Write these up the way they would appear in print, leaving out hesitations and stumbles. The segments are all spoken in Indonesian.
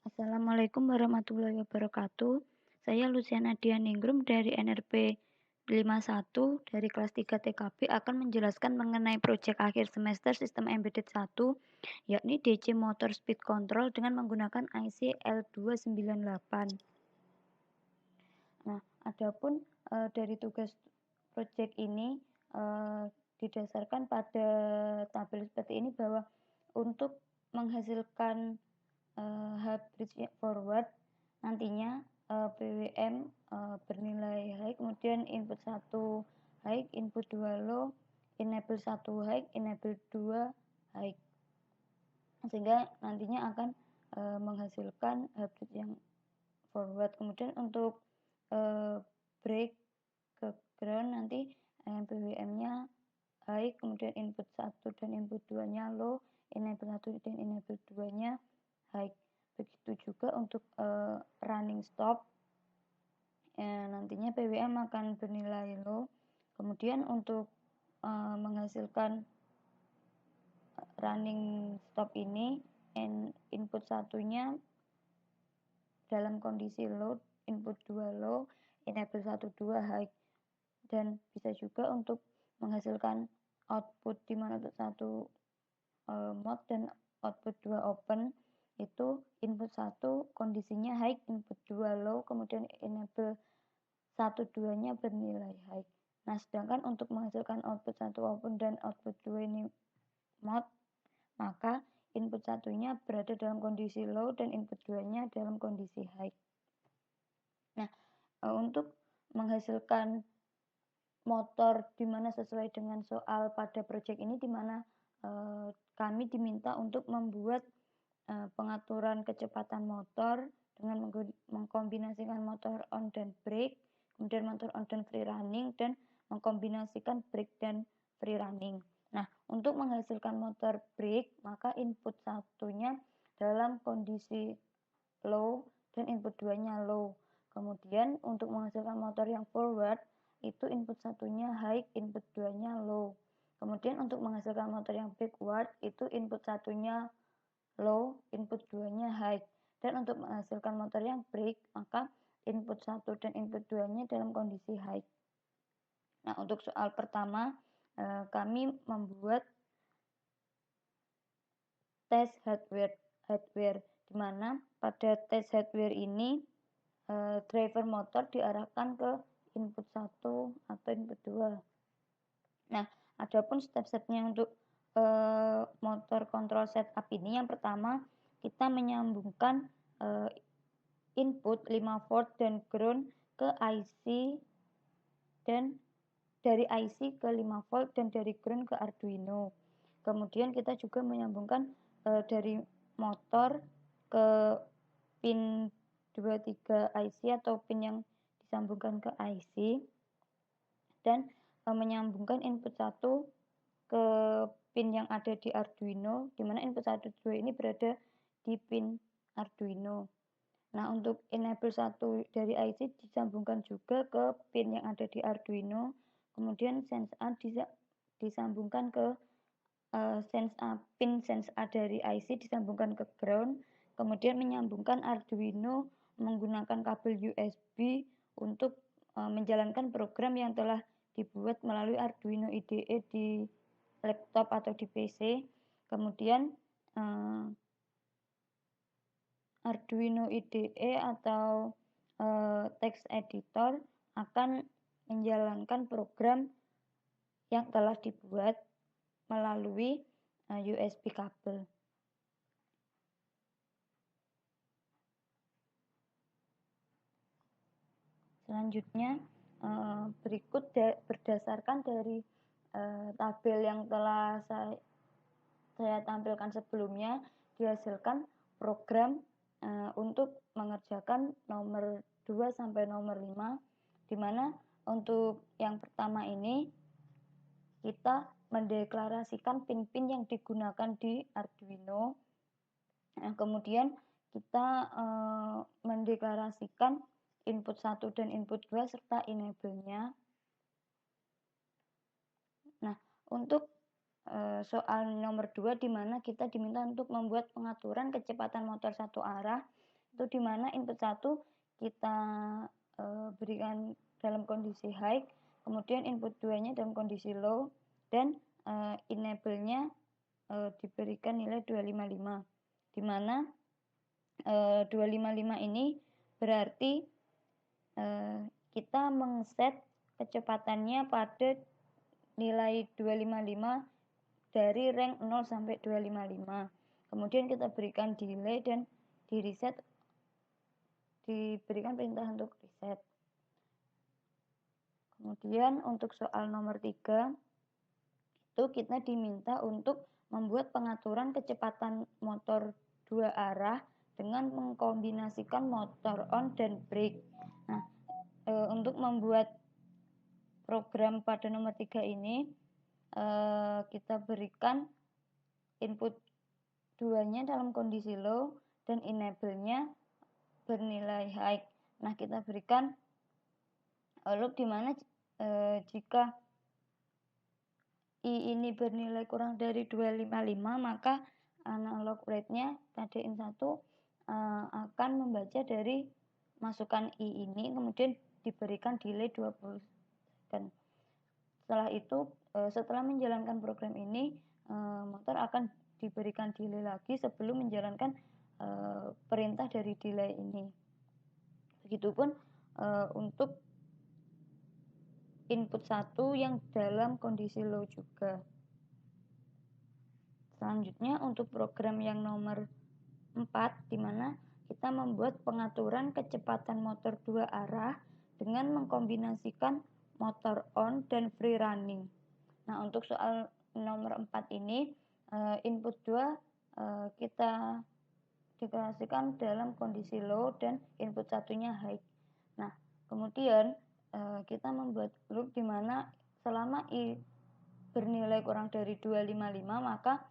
Assalamualaikum warahmatullahi wabarakatuh. Saya Luciana Dianingrum dari NRP 51 dari kelas 3 TKB akan menjelaskan mengenai proyek akhir semester Sistem Embedded 1, yakni DC Motor Speed Control dengan menggunakan IC L298. Nah, adapun dari tugas proyek ini didasarkan pada tabel seperti ini bahwa untuk menghasilkan hub bridge forward nantinya PWM bernilai high, kemudian input 1 high, input 2 low, enable 1 high, enable 2 high, sehingga nantinya akan menghasilkan hub bridge yang forward. Kemudian untuk break ke ground nanti PWM-nya high, kemudian input 1 dan input 2-nya low, enable 1 dan enable 2-nya high. Begitu juga untuk running stop, nantinya PWM akan bernilai low. Kemudian untuk menghasilkan running stop ini, input satunya dalam kondisi low, input 2 low, enable 1 2 high. Dan bisa juga untuk menghasilkan output di mana untuk satu mode dan output 2 open, itu input 1 kondisinya high, input 2 low, kemudian enable 1 2-nya bernilai high. Nah, sedangkan untuk menghasilkan output 1 open dan output 2 ini mode, maka input 1-nya berada dalam kondisi low dan input 2-nya dalam kondisi high. Nah, untuk menghasilkan motor di mana sesuai dengan soal pada proyek ini, di mana kami diminta untuk membuat pengaturan kecepatan motor dengan mengkombinasikan motor on dan brake, kemudian motor on dan free running, dan mengkombinasikan brake dan free running. Nah, untuk menghasilkan motor brake, maka input satunya dalam kondisi low dan input 2-nya low. Kemudian untuk menghasilkan motor yang forward, itu input satunya high, input 2-nya low. Kemudian untuk menghasilkan motor yang backward, itu input satunya low, input 2-nya high. Dan untuk menghasilkan motor yang brake, maka input 1 dan input 2-nya dalam kondisi high. Nah, untuk soal pertama, kami membuat tes hardware, di mana pada tes hardware ini driver motor diarahkan ke input 1 atau input 2. Nah, adapun step-stepnya untuk motor control setup ini, yang pertama kita menyambungkan input 5 volt dan ground ke IC, dan dari IC ke 5 volt dan dari ground ke Arduino. Kemudian kita juga menyambungkan dari motor ke pin 23 IC atau pin yang disambungkan ke IC, dan menyambungkan input 1 ke pin yang ada di Arduino, di mana input 1 2 ini berada di pin Arduino. Nah, untuk enable 1 dari IC disambungkan juga ke pin yang ada di Arduino, kemudian sense A disambungkan ke pin sense A dari IC disambungkan ke ground, kemudian menyambungkan Arduino menggunakan kabel USB untuk menjalankan program yang telah dibuat melalui Arduino IDE di laptop atau di PC. Kemudian Arduino IDE atau text editor akan menjalankan program yang telah dibuat melalui USB kabel. Selanjutnya, berikut berdasarkan dari tabel yang telah saya tampilkan sebelumnya, dihasilkan program untuk mengerjakan nomor 2 sampai nomor 5, di mana untuk yang pertama ini kita mendeklarasikan pin-pin yang digunakan di Arduino. Nah, kemudian kita mendeklarasikan input 1 dan input 2 serta enable-nya. Nah, untuk soal nomor 2, di mana kita diminta untuk membuat pengaturan kecepatan motor satu arah itu dimana input 1 kita berikan dalam kondisi high, kemudian input 2-nya dalam kondisi low, dan enable-nya diberikan nilai 255, dimana 255 ini berarti kita mengset kecepatannya pada nilai 255 dari rank 0 sampai 255. Kemudian kita berikan delay dan di reset, diberikan perintah untuk reset. Kemudian untuk soal nomor 3 itu kita diminta untuk membuat pengaturan kecepatan motor 2 arah dengan mengkombinasikan motor on dan brake. Nah, untuk membuat program pada nomor 3 ini kita berikan input 2-nya dalam kondisi low dan enable-nya bernilai high. Nah, kita berikan loop di mana jika I ini bernilai kurang dari 255, maka analog rate-nya pada in1 akan membaca dari masukan I ini, kemudian diberikan delay 20 second. Setelah itu, setelah menjalankan program ini, motor akan diberikan delay lagi sebelum menjalankan perintah dari delay ini. Begitupun untuk input 1 yang dalam kondisi low juga. Selanjutnya untuk program yang nomor 4, di mana kita membuat pengaturan kecepatan motor 2 arah dengan mengkombinasikan motor on dan free running. Nah, untuk soal nomor 4 ini, input 2 kita deklarasikan dalam kondisi low dan input 1-nya high. Nah, kemudian kita membuat loop di mana selama I bernilai kurang dari 255, maka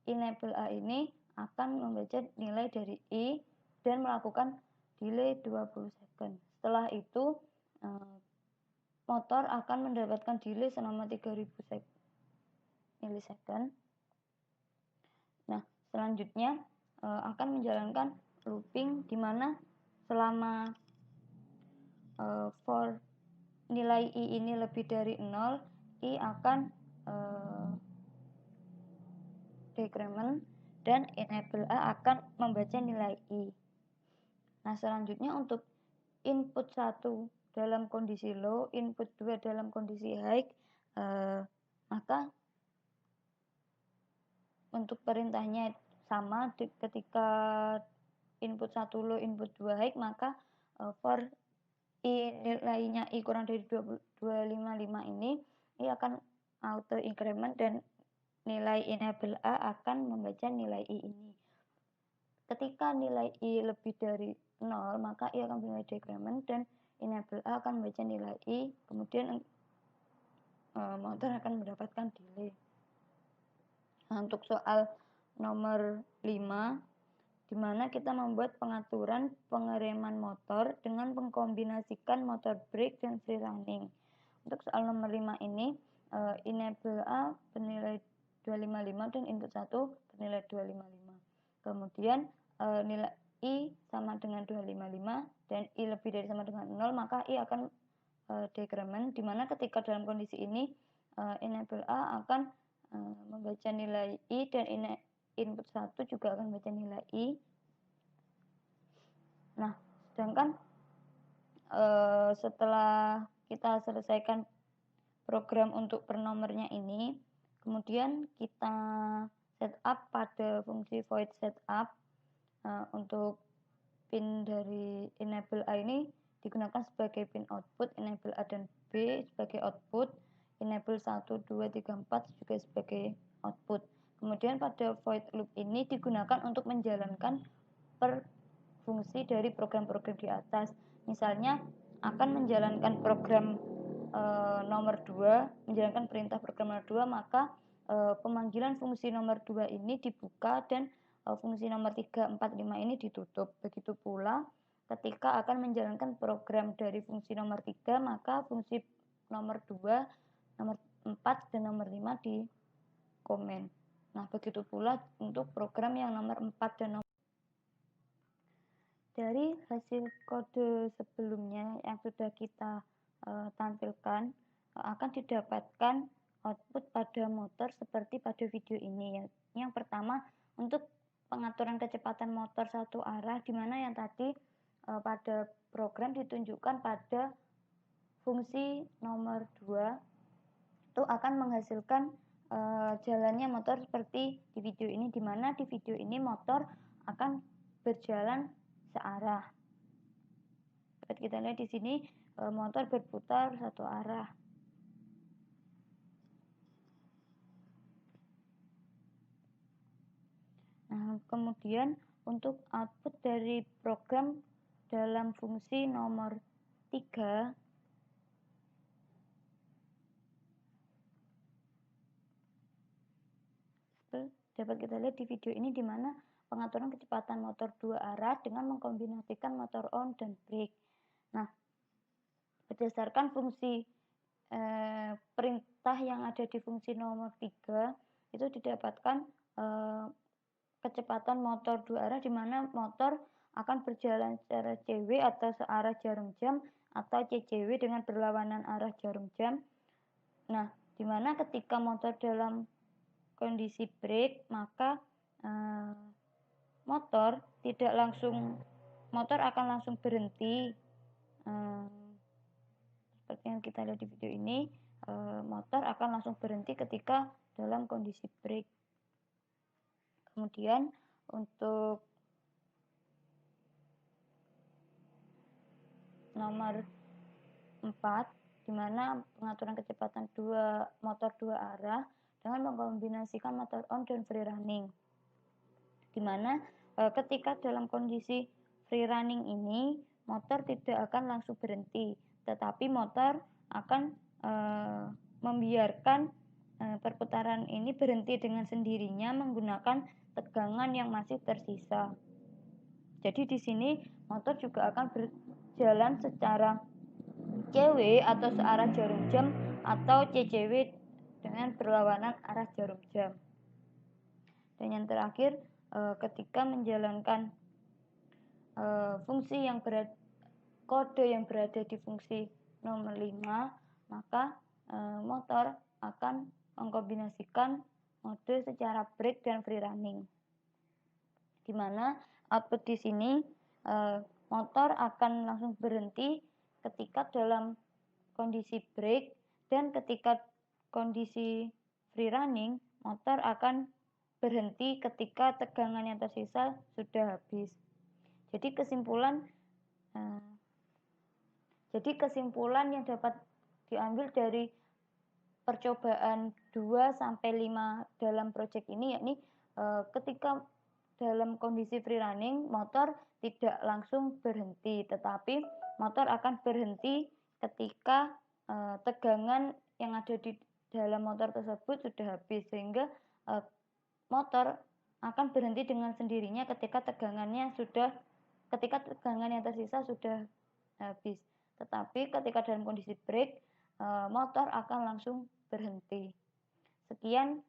enable A ini akan membaca nilai dari I dan melakukan delay 20 second. Setelah itu motor akan mendapatkan delay selama 3000 milisecond. Nah, selanjutnya akan menjalankan looping di mana selama for nilai I ini lebih dari 0, I akan decrement dan enable A akan membaca nilai I. Nah, selanjutnya untuk input 1 dalam kondisi low, input 2 dalam kondisi high, maka untuk perintahnya sama ketika input 1 low, input 2 high, maka for I nilainya I kurang dari 255 ini, I akan auto increment dan nilai enable A akan membaca nilai I ini. Ketika nilai I lebih dari 0, maka I akan bernilai decrement dan enable A akan membaca nilai I, kemudian motor akan mendapatkan delay. Nah, untuk soal nomor 5, di mana kita membuat pengaturan pengereman motor dengan mengkombinasikan motor brake dan free running. Untuk soal nomor 5 ini, enable A bernilai 255 dan input 1 bernilai 255. Kemudian nilai I sama dengan 255 dan I lebih dari sama dengan 0, maka I akan decrement, di mana ketika dalam kondisi ini enable A akan membaca nilai I dan input 1 juga akan membaca nilai I. Nah, sedangkan setelah kita selesaikan program untuk per nomornya ini, kemudian kita setup pada fungsi void setup. Untuk pin dari enable A ini digunakan sebagai pin output, enable A dan B sebagai output, enable 1, 2, 3, 4 juga sebagai output. Kemudian pada void loop ini digunakan untuk menjalankan per fungsi dari program-program di atas. Misalnya akan menjalankan program nomor 2, menjalankan perintah program nomor 2, maka pemanggilan fungsi nomor 2 ini dibuka dan fungsi nomor 3, 4, 5 ini ditutup. Begitu pula ketika akan menjalankan program dari fungsi nomor 3, maka fungsi nomor 2, nomor 4, dan nomor 5 di komen. Nah, begitu pula untuk program yang nomor 4 dan nomor Dari hasil kode sebelumnya yang sudah kita tampilkan, akan didapatkan output pada motor seperti pada video ini ya. Yang pertama, untuk pengaturan kecepatan motor satu arah, di mana yang tadi pada program ditunjukkan pada fungsi nomor 2 itu akan menghasilkan jalannya motor seperti di video ini, di mana di video ini motor akan berjalan searah. Dapat kita lihat di sini motor berputar satu arah. Nah, kemudian untuk output dari program dalam fungsi nomor 3 dapat kita lihat di video ini, di mana pengaturan kecepatan motor dua arah dengan mengkombinasikan motor on dan brake. Nah, berdasarkan fungsi perintah yang ada di fungsi nomor 3 itu didapatkan kecepatan motor dua arah, di mana motor akan berjalan secara CW atau searah jarum jam, atau CCW dengan berlawanan arah jarum jam. Nah, di mana ketika motor dalam kondisi brake, maka motor akan langsung berhenti. Seperti yang kita lihat di video ini, motor akan langsung berhenti ketika dalam kondisi brake. Kemudian untuk nomor 4, di mana pengaturan kecepatan motor dua arah dengan mengkombinasikan motor on dan free running, di mana ketika dalam kondisi free running ini motor tidak akan langsung berhenti, tetapi motor akan membiarkan perputaran ini berhenti dengan sendirinya menggunakan tegangan yang masih tersisa. Jadi di sini motor juga akan berjalan secara CW atau searah jarum jam, atau CCW dengan berlawanan arah jarum jam. Dan yang terakhir, ketika menjalankan fungsi kode yang berada di fungsi nomor 5, maka motor akan mengkombinasikan mode secara brake dan free running, di mana output di sini motor akan langsung berhenti ketika dalam kondisi brake, dan ketika kondisi free running motor akan berhenti ketika tegangan yang tersisa sudah habis. Jadi kesimpulan yang dapat diambil dari percobaan 2-5 dalam proyek ini, yakni ketika dalam kondisi free running motor tidak langsung berhenti, tetapi motor akan berhenti ketika tegangan yang ada di dalam motor tersebut sudah habis, sehingga motor akan berhenti dengan sendirinya ketika tegangan yang tersisa sudah habis. Tetapi ketika dalam kondisi brake, motor akan langsung berhenti. Sekian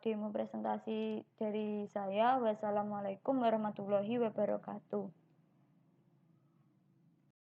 demo presentasi dari saya. Wassalamualaikum warahmatullahi wabarakatuh.